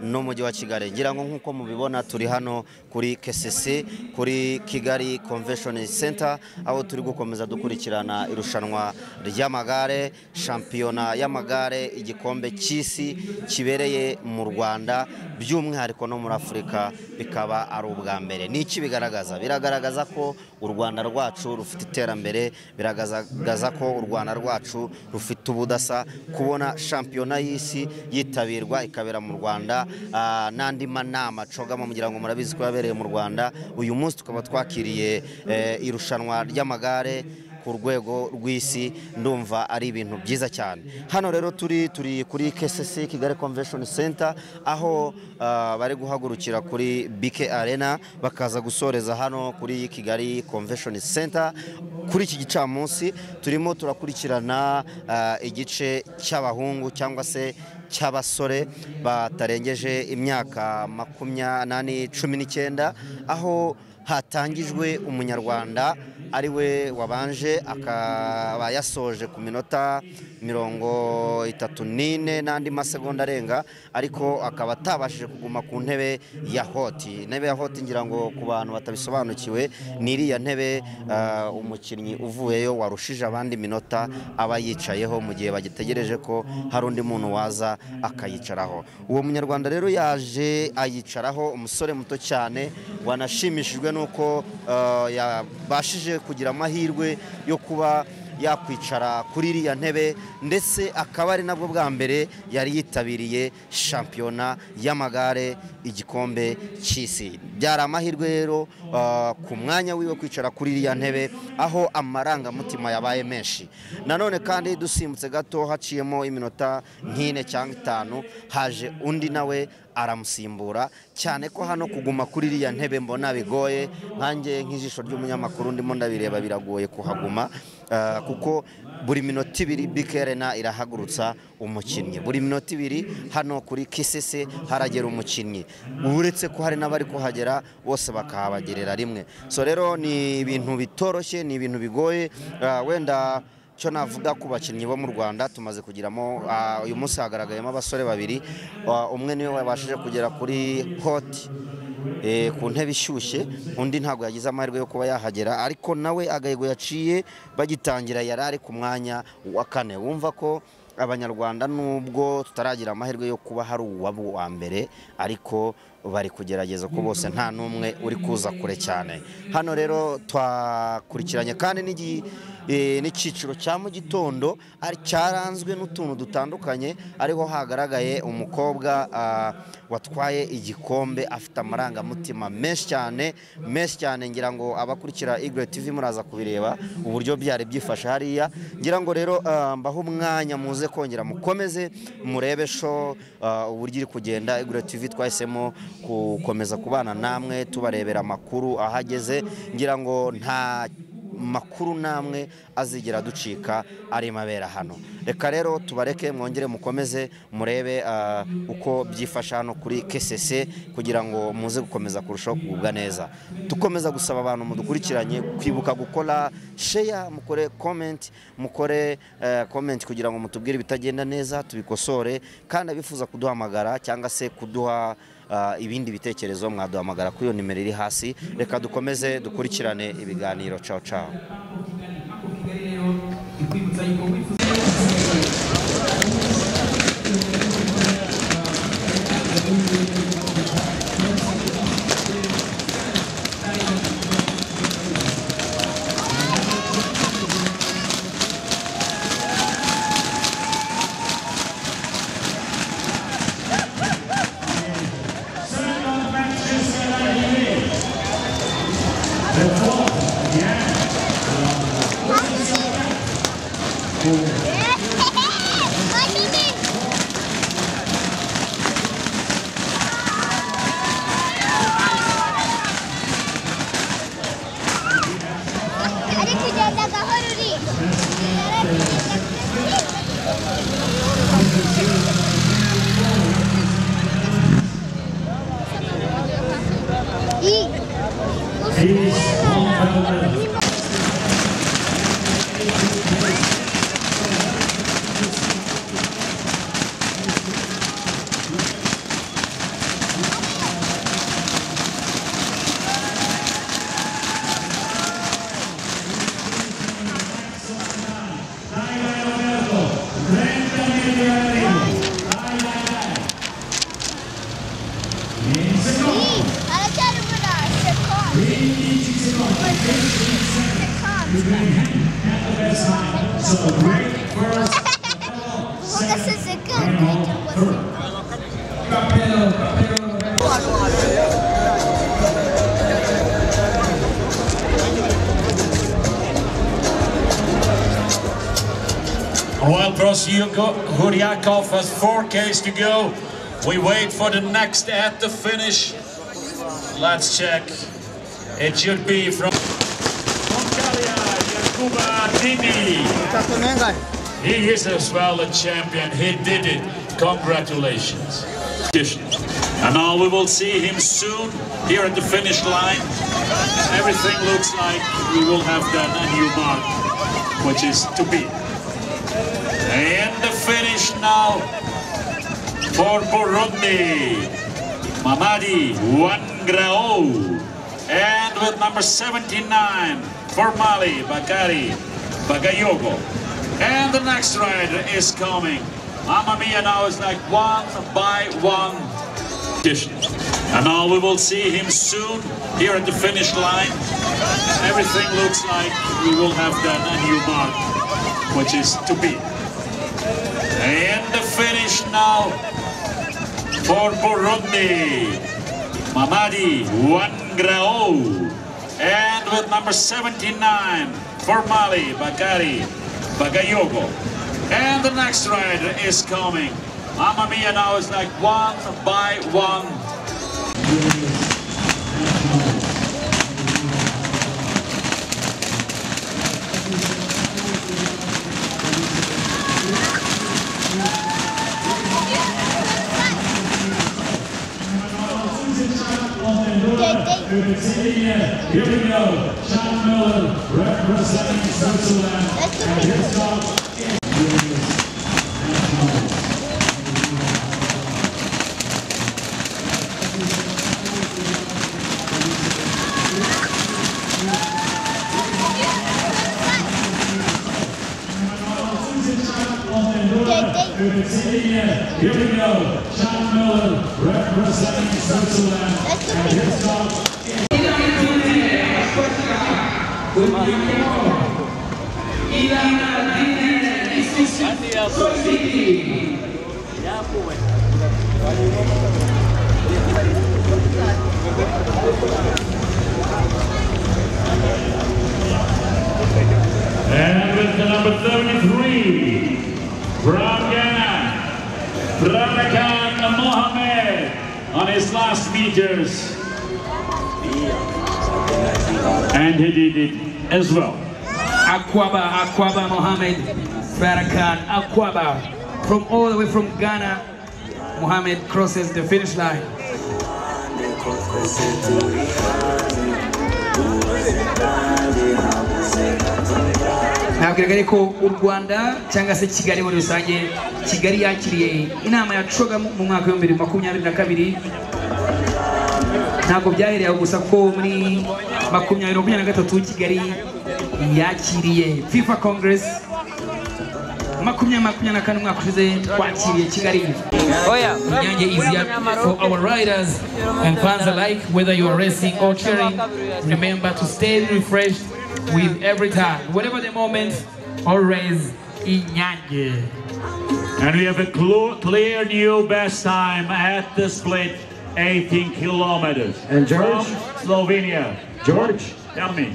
n'umujyi wa Kigali. Ngira ngo nkuko mubibona turi hano kuri KCC kuri Kigali Convention Center, aho turi gukomeza dukurikirana irushanwa ry'amagare, shampiyona y'amagare, igikombe cy'isi kibereye mu Rwanda by'umwihariko no muri Afurika, bikaba ari ubwa mbere. Niki bigaragaza? Biragaragaza ko u Rwanda rwacu rufite iterambere, biragaragaza ko u Rwanda rwacu rufite ubudasa, kubona shampiyona y'isi yitabirwa ikabera mu Rwanda, n'andi manama cogamo mugira ngo murabizi ko yabereye mu Rwanda. Uyu munsi tukaba twakiriye irushanwa ry'amagare ku rwego rw'isi, ndumva ari ibintu byiza cyane. Hano rero turi kuri KCC Kigali Convention Center, aho bari guhagurukira kuri BK Arena bakaza gusoreza hano kuri Kigali Convention Center. Kuri iki gicamunsi turimo turakurikirana igice cy'abahungu cyangwa se cy'abasore batarengeje imyaka 19, aho hatangijwe umunyarwanda ariwe wabanje akaba yasoje ku minota 34 n'andi masegonda arenga, ariko akaba atabashije kuguma ku ntebe ya hoti. Intebe ya hoti ngira ngo ku bantu batabisobanukiwe ni iriya ntebe umukinnyi uvuyeyo warushije abandi minota aba yicayeho mu gihe bagitegereje ko hari undi muntu waza akayicaraho. Uwo munyarwanda rero yaje ayicaraho, umusore muto cyane wanashimishijwe nuko yabashije kugira amahirwe yo kuba yakwicara kuri iriya ntebe, ndetse akaba ari nabwo bwa mbere yari yitabiriye shampiyona y'amagare, igikombe cy'isi. Byari amahirwe rero ku mwanya wiwe kwicara kuri iriya ntebe, aho amarangamutima yabaye menshi. Nanone kandi dusimbutse gato haciyemo iminota 4 cyangwa 5, haje undi nawe aramusimbura, cyane ko hano kuguma kuri iriya ntebe mbona bigoye. Nkanjye nk'ijisho ry'umunyamakuru ndimo ndabireba biragoye kuhaguma, kuko buri minota 2 BK Arena irahagurutsa umukinnyi, buri minota 2 hano kuri KCC haragera umukinnyi, uretse ko hari n'abari kuhagera bose bakahabagerera rimwe. So rero ni ibintu bitoroshye, ni ibintu bigoye. Wenda cyo navuga ku bakinnyi bo mu Rwanda tumaze kugiramo, uyu munsi hagaragayemo abasore 2, umwe niwe wabashije kugera kuri hoti ku ntebe ishyushye, undi ntabwo yagize amahirwe yo kuba yahagera, ariko nawe agahego yaciye bagitangira yari ari ku mwanya wa 4. Wumva ko abanyarwanda nubwo tutaragira amahirwe yo kuba hari uwabo wa mbere, ariko bari kugerageza ko bose nta numwe uri kuza kure cyane. Hano rero twakurikiranye kandi n'ikiciro cya mu gitondo ari cyaranzwe n'utuntu dutandukanye, ariho hagaragaye umukobwa watwaye igikombe afite amarangamutima menshi cyane. Ngira ngo abakurikira Eagle TV muraza kubireba uburyo byari byifashe hariya. Ngira ngo rero mbaho umwanya muze kongera mukomeze murebe show uburyo iri kugenda. Eagle TV twahisemo gukomeza kubana namwe tubarebera amakuru ahageze. Ngira ngo nta makuru namwe azigera ducika ari mabera hano. Reka rero tubareke mwongere mukomeze murebe uko byifasha hano kuri KCC, kugira ngo muze gukomeza kurushaho kugubwa neza. Tukomeza gusaba abantu mudukurikiranye kwibuka gukora share, mukore comment kugira ngo mutubwire bitagenda neza tubikosore, kandi abifuza kuduhamagara cyangwa se kuduha ibindi bitekerezo mwaduhamagara kuri iyo nimero iri hasi. Reka dukomeze dukurikirane ibiganiro. Ciao ciao. This is a good While Huryakov has 4 Ks to go, we wait for the next at the finish. Let's check. It should be from Mongolia, Jakuba Dini. He is as well a champion. He did it. Congratulations. And now we will see him soon here at the finish line. Everything looks like we will have done a new mark, which is to be. And the finish now for Burundi, Mamadi Wangrao. And with number 79 for Mali, Bakari Bagayogo. And the next rider is coming. Mamma Mia now is like 1 by 1. And now we will see him soon here at the finish line. Everything looks like we will have done a new mark, which is to be. And the finish now for Burundi, Mamadi Wangrao. And with number 79 for Mali, Bakari Bagayogo. And the next rider is coming. Mamma Mia now is like 1 by 1. Here we go, Sean Miller representing Switzerland, and his dog Here we go, Sean Miller representing Switzerland, and his dog And with the number 73 from Ghana, Ramakan Mohamed on his last meters. And he did it as well. Akwaba Mohamed Farrakhan Akwaba, from all the way from Ghana. Mohamed crosses the finish line. Nagaragare ko u Rwanda cyangwa se Kigali muri rusange, Kigali yakiriye inama ya Coga mu mwaka wa 2022. Ntabwo byahereye gusa ko muri 2023 Kigali yakiriye FIFA Congress 2024 mwaka ushize twakiriye Kigali. Inyange is here for our riders and fans alike, whether you are racing or cheering. Remember to stay refreshed with every time, whatever the moment, always Inyange. And we have a clear new best time at the split, 18 kilometers. And George? From Slovenia. George? Tell me.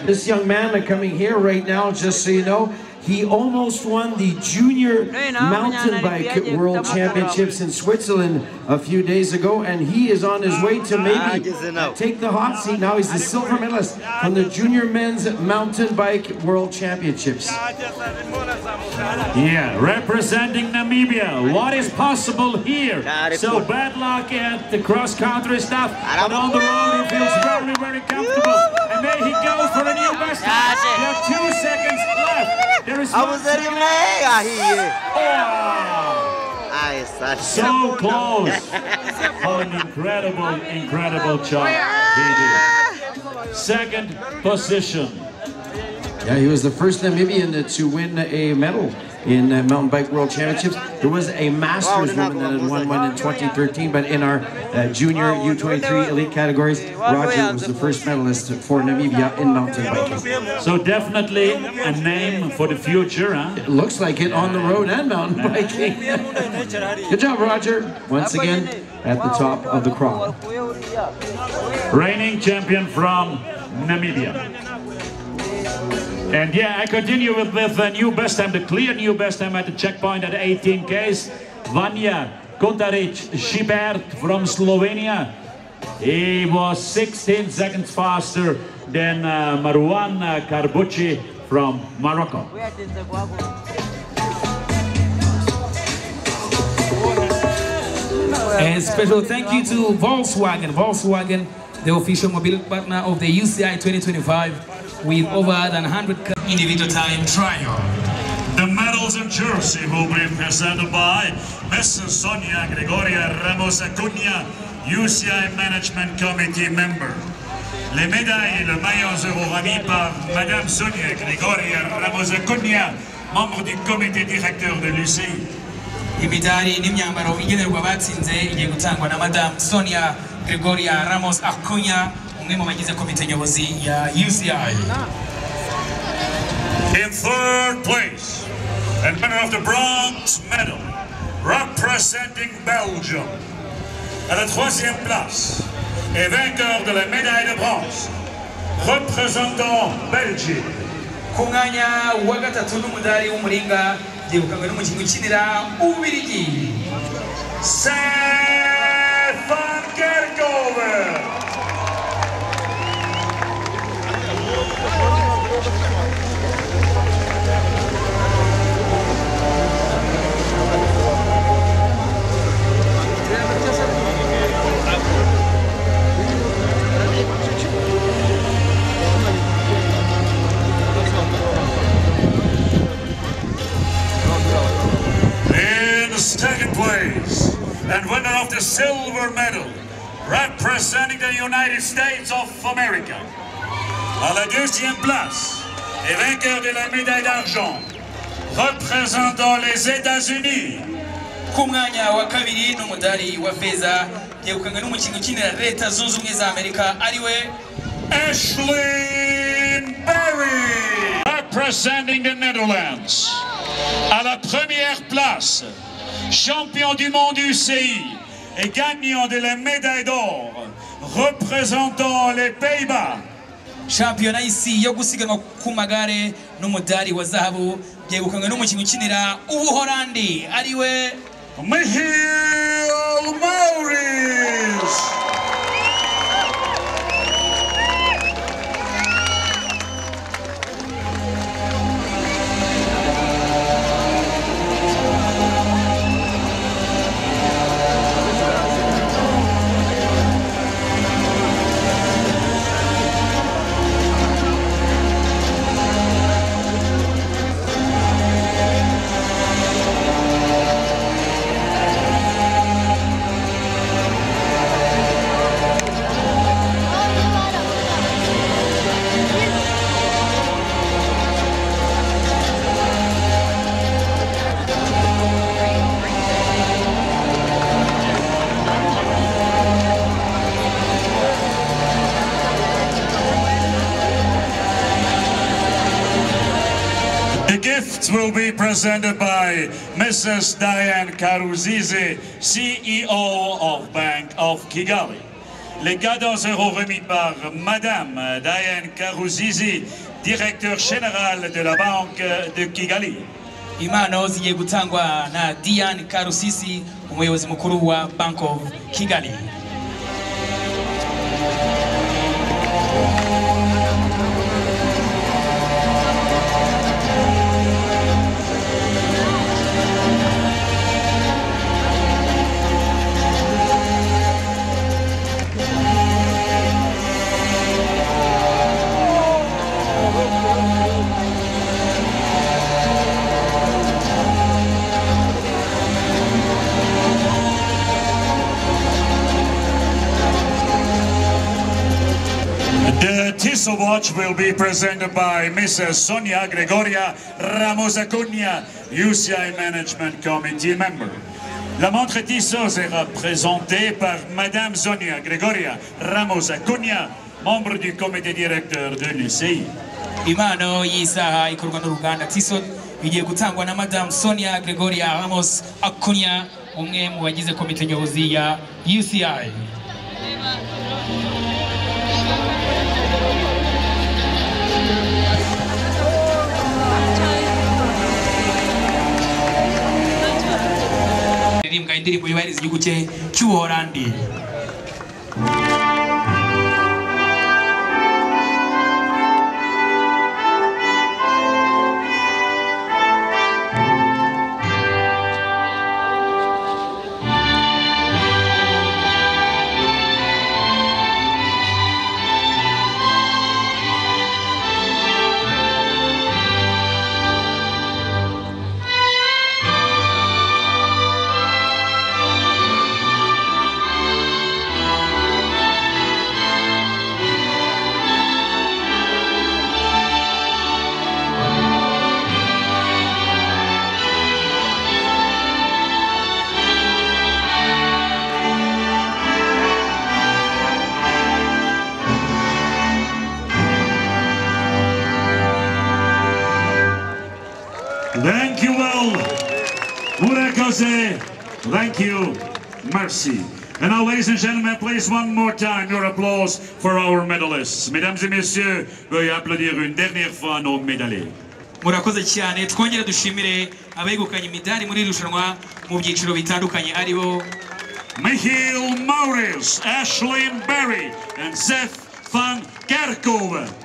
This young man coming here right now, just so you know, he almost won the Junior Mountain Bike World Championships in Switzerland a few days ago, and he is on his way to maybe take the hot seat. Now he's the silver medalist from the Junior Men's Mountain Bike World Championships. Yeah, representing Namibia. What is possible here? So bad luck at the cross-country stuff, but on the road he feels very, very comfortable. And there he goes for a new best time. We have 2 seconds left. There is so close. What an incredible job he did. Second position. Yeah, he was the first Namibian to win a medal in Mountain Bike World Championships. There was a Masters woman that had won one in 2013, but in our junior U23 elite categories, Roger was the first medalist for Namibia in mountain biking. So definitely a name for the future, huh? It looks like it on the road and mountain biking. Good job, Roger. Once again, at the top of the crop. Reigning champion from Namibia. And yeah, I continue with a new best time, the clear new best time at the checkpoint at 18Ks. Vanja Kontaric-Schibert from Slovenia. He was 16 seconds faster than Marwan Karbuchi from Morocco. A special thank you to Volkswagen. Volkswagen, the official mobility partner of the UCI 2025, with over than 100 individual time trial. The medals of jersey will be presented by Mrs. Sonia Gregoria Ramos Acuña, UCI Management Committee member. Les médailles et le maillot seront remis par Madame Sonia Gregoria Ramos Acuña, membre du comité directeur de l'UCI. Imidari n'imyambaro igenerwa abatsinze igiye gutangwa na Madame Sonia Gregoria Ramos Acuña, umwe mu bagize komite nyobozi ya UCI. In third place, and winner of the bronze medal, representing Belgium. À la troisième place, et vainqueur de la médaille de bronze, représentant Belgique. Ku mwanya wa gatatu n'umudari w'umuringa yegukanywe n'umukinnyi ukinira Ububiligi, Stefan Kerkhoven. Second place and winner of the silver medal, representing the United States of America. À la deuxième place et vainqueur de la médaille d'argent, représentant les États-Unis. Ku mwanya wa kabiri n'umudari wa feza yegukanywe n'umukinnyi ukinira Leta Zunze Ubumwe za Amerika ariwe Ashlyn Berry, representing the Netherlands. À la première place, champion du monde UCI et gagnant de la médaille d'or, représentant les Pays-Bas. Shampiyona y'isi yo gusiganwa ku magare n'umudari wa zahabu yegukanywe n'umukinnyi ukinira Ubuholandi ariwe Michiel Maurice. Will be presented by Mrs. Diane Karuzizi, CEO of Bank of Kigali. Les cadeaux seront remis par Madame Diane Karuzizi, directeur général de la Banque de Kigali. Impano zigiye gutangwa na Diane Karuzizi, umuyobozi mukuru wa Bank of Kigali. Tissot watch will be presented by Mrs. Sonia Gregoria Ramos Acuña, UCI Management Committee member. La montre Tissot sera présentée par Madame Sonia Gregoria Ramos Acuña, membre du comité directeur de l'UCI. Impano y'isaha ikorwa n'uruganda Tissot igiye gutangwa na Madame Sonia Gregoria Ramos Acuña, umwe mu bagize komite nyobozi ya UCI. Ndirimba indirimbo yubahiriza igihugu cye cy'Ubuholandi. Thank you all. Thank you. Merci. And now, ladies and gentlemen, please one more time your applause for our medalists. Mesdames et messieurs, veuillez applaudir une dernière fois nos médaillés. Murakoze cyane, twongera dushimire abegukanye imidari muri irushanwa mu byiciro bitandukanye aribo Michiel Maurits, Ashlyn Berry, and Seth van Kerkhoven.